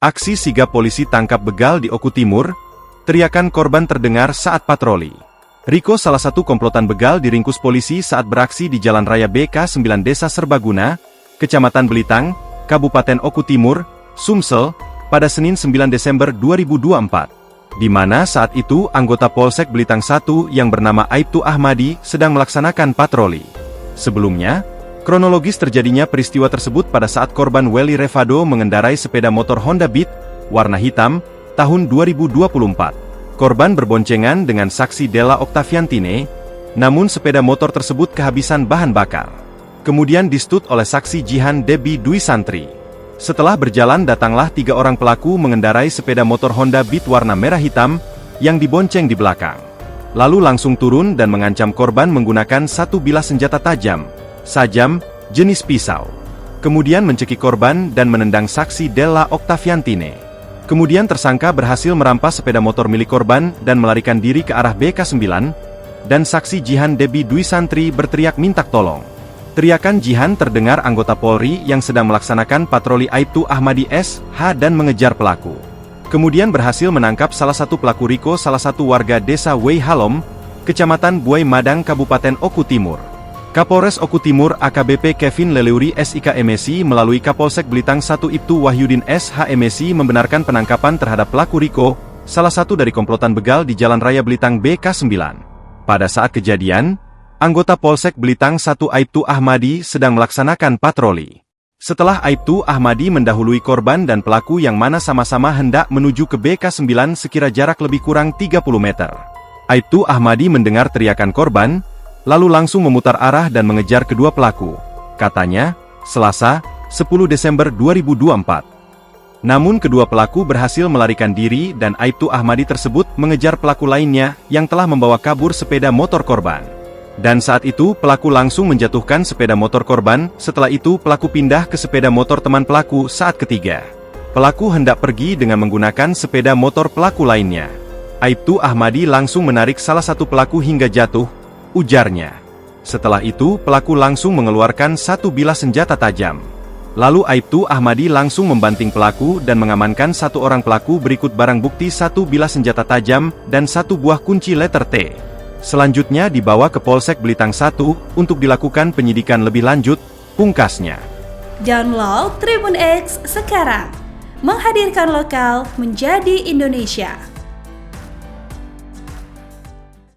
Aksi sigap polisi tangkap begal di Oku Timur, teriakan korban terdengar saat patroli. Riko, salah satu komplotan begal, diringkus polisi saat beraksi di Jalan Raya BK 9 Desa Serbaguna, Kecamatan Belitang, Kabupaten Oku Timur, Sumsel, pada Senin 9 Desember 2024. Di mana saat itu anggota Polsek Belitang 1 yang bernama Aibtu Ahmadi sedang melaksanakan patroli. Sebelumnya, kronologis terjadinya peristiwa tersebut pada saat korban Welly Revado mengendarai sepeda motor Honda Beat, warna hitam, tahun 2024. Korban berboncengan dengan saksi Della Octaviantine, namun sepeda motor tersebut kehabisan bahan bakar. Kemudian distut oleh saksi Jihan Debi Dwi Santri. Setelah berjalan datanglah 3 orang pelaku mengendarai sepeda motor Honda Beat warna merah hitam, yang dibonceng di belakang. Lalu langsung turun dan mengancam korban menggunakan satu bilah senjata tajam, sajam, jenis pisau. Kemudian mencekik korban dan menendang saksi Della Octaviantine. Kemudian tersangka berhasil merampas sepeda motor milik korban dan melarikan diri ke arah BK 9, dan saksi Jihan Debi Dwi Santri berteriak minta tolong. Teriakan Jihan terdengar anggota Polri yang sedang melaksanakan patroli Aibtu Ahmadi SH dan mengejar pelaku. Kemudian berhasil menangkap salah satu pelaku Riko, salah satu warga desa Wei Halom, Kecamatan Buai Madang, Kabupaten Oku Timur. Kapolres Oku Timur AKBP Kevin Leleuri SIK MSI melalui Kapolsek Belitang 1 Ibtu Wahyudin SH MSI membenarkan penangkapan terhadap pelaku Riko, salah satu dari komplotan begal di Jalan Raya Belitang BK 9. Pada saat kejadian, anggota Polsek Belitang 1 Aibtu Ahmadi sedang melaksanakan patroli. Setelah Aibtu Ahmadi mendahului korban dan pelaku yang mana sama-sama hendak menuju ke BK 9 sekira jarak lebih kurang 30 meter. Aibtu Ahmadi mendengar teriakan korban, lalu langsung memutar arah dan mengejar kedua pelaku. Katanya, Selasa, 10 Desember 2024. Namun kedua pelaku berhasil melarikan diri dan Aibtu Ahmadi tersebut mengejar pelaku lainnya yang telah membawa kabur sepeda motor korban. Dan saat itu pelaku langsung menjatuhkan sepeda motor korban, setelah itu pelaku pindah ke sepeda motor teman pelaku saat ketiga. Pelaku hendak pergi dengan menggunakan sepeda motor pelaku lainnya. Aibtu Ahmadi langsung menarik salah satu pelaku hingga jatuh, ujarnya. Setelah itu pelaku langsung mengeluarkan satu bilah senjata tajam. Lalu Aibtu Ahmadi langsung membanting pelaku dan mengamankan satu orang pelaku berikut barang bukti satu bilah senjata tajam dan satu buah kunci letter T. Selanjutnya dibawa ke Polsek Belitang 1 untuk dilakukan penyidikan lebih lanjut, pungkasnya. Download Tribun X sekarang, menghadirkan lokal menjadi Indonesia.